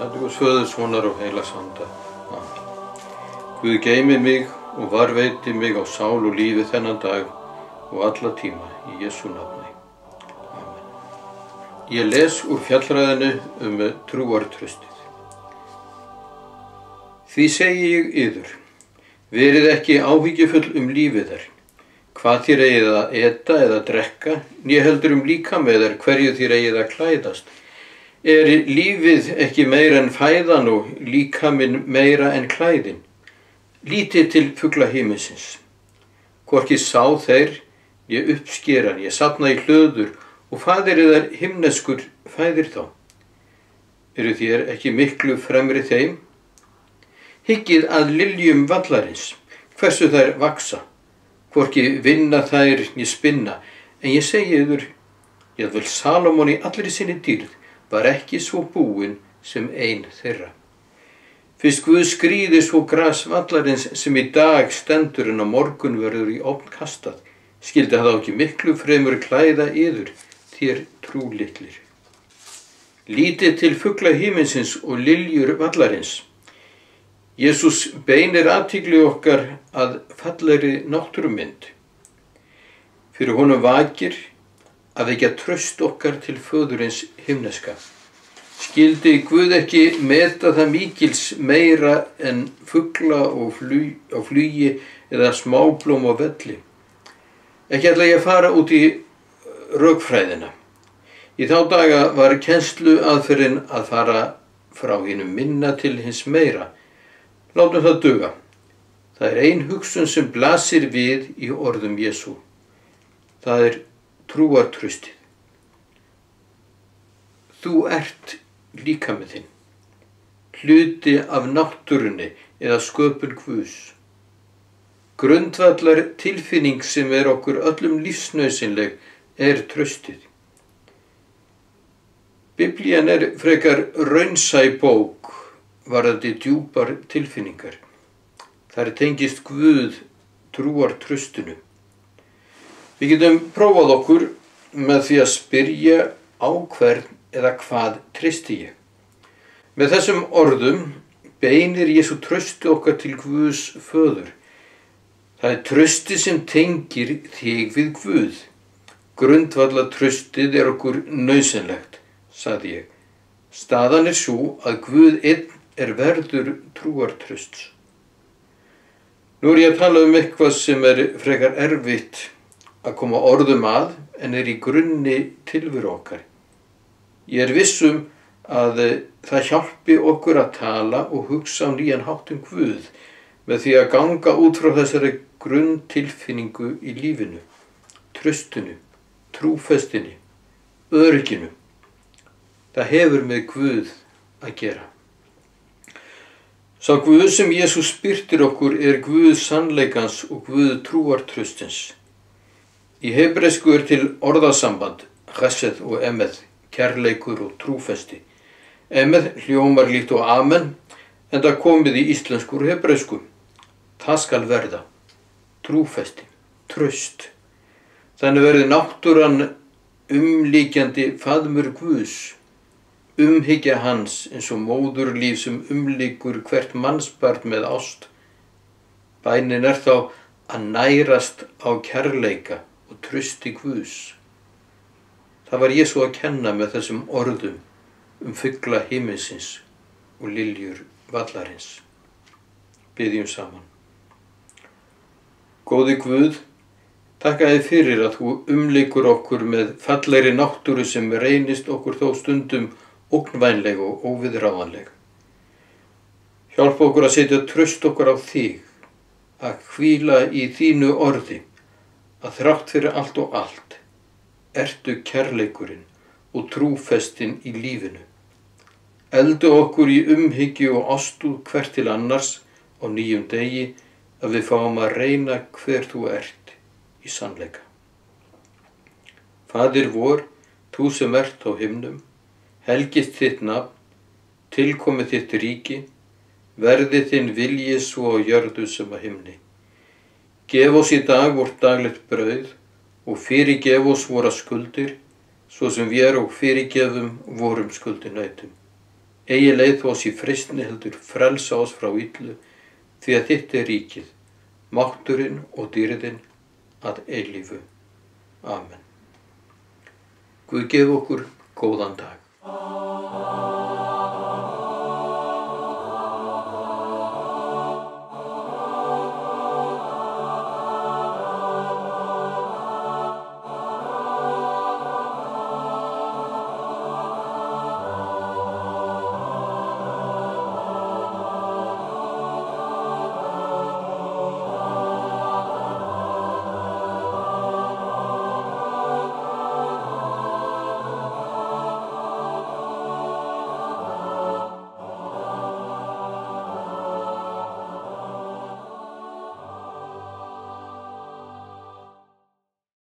Guðs Föður, Sonar og heilags anda. Amen. Guð geymi mig og varveiti mig á sál og lífi þennan dag og alla tíma í Jesú nafni. Amen. Ég les úr fjallræðinu trúartraustið. Því segi ég yður, verið ekki áhyggjufull lífið þær, hvað þér eigið að eta eða drekka, né heldur líkama yðar hverju þér eigið að klæðast. Er lífið ekki meira en fæðan og líkaminn meira en klæðin? Lítið til fugla himinsins. Hvorki sá þeir, ég uppskeran, ég safna í hlöður og faðir yðar himneskur fæðir þá. Eru þér ekki miklu fremri þeim? Hyggið að liljum vallarins, hversu þær vaksa, hvorki vinna þær né spinna, en ég segi yður, jafnvel Salómon í allri sinni dýrð var ekki svo búinn sem ein þeirra. Fyrst Guð skrýði svo gras vallarins sem í dag stendur en á morgun verður í ofn kastað, skyldi það ekki miklu fremur klæða yður, þér trúlitlir. Lítið til fugla himinsins og liljur vallarins. Jesús beinir athygli okkar að fallegri náttúrumynd. Fyrir honum vakir að vekja traust okkar til föðurins himneska. Skyldi Guð ekki meta það mikils meira en fugla og flugi eða smáblóm á velli? Ekki ætla ég að fara út í rökfræðina. Í þá daga var kennsluaðferðin að fara frá hinum minna til hins meira. Látum það duga. Það ein hugsun sem blasir við í orðum Jesú. Það trúartraustið. Þú ert líkami þinn, hluti af náttúrunni eða sköpun Guðs. Grundvallar tilfinning sem okkur öllum lífsnauðsynleg traustið. Biblían frekar raunsæ bók varðandi djúpar tilfinningar. Þar tengist Guð trúartraustinu. Við getum prófað okkur með því að spyrja á hvern eða hvað treysti ég. Með þessum orðum beinir Jesú trausti okkar til Guðs Föður. Það trausti sem tengir þig við Guð. Grundvalla traustið okkur nauðsynlegt, sagði ég. Staðan sú að Guð einn verður trúartrausts. Nú ég að tala eitthvað sem frekar erfitt að koma orðum að en í grunni tilveru okkar. Ég vissum að það hjálpi okkur að tala og hugsa á nýjan hátt Guð með því að ganga út frá þessari grunntilfinningu í lífinu, traustinu, trúfestinni, örygginu. Það hefur með Guð að gera. Sá Guð sem Jesús birtir okkur Guð sannleikans og Guð trúartraustins. Í hebresku til orðasamband, chesed og emed, kærleikur og trúfesti. Emed hljómar líkt og amen, en það komið í íslensku og hebresku. Það skal verða, trúfesti, traust. Þannig verði náttúran umlíkjandi faðmur Guðs, umhyggja hans eins og móðurlíf sem umlíkur hvert mannsbarn með ást. Bænin þá að nærast á kærleika og trausti Guðs. Það var Jesú að kenna með þessum orðum fugla himinsins og liljur vallarins. Biðjum saman. Góði Guð, takka þér fyrir að þú umlykur okkur með fallegri náttúru sem reynist okkur þó stundum ógnvænleg og óviðráðanleg. Hjálpa okkur að setja traust okkur á þig, að hvíla í þínu orði, að þrátt fyrir allt og allt, ertu kærleikurinn og trúfestin í lífinu. Eldu okkur í umhyggju og ástúð hvert til annars á nýjum degi að við fáum að reyna hver þú ert í sannleika. Faðir vor, þú sem ert á himnum, helgist þitt nafn, tilkomi þitt ríki, verði þinn vilji svo á jörðu sem á himni. Gef oss í dag vort daglegt brauð og fyrirgef oss vora skuldir, svo sem við og fyrirgefum vorum skuldinautum. Eigi leið oss í freistni heldur frelsa oss frá illu, því að þitt er ríkið, mátturinn og dýrðin að eilífu. Amen. Guð gefi okkur góðan dag.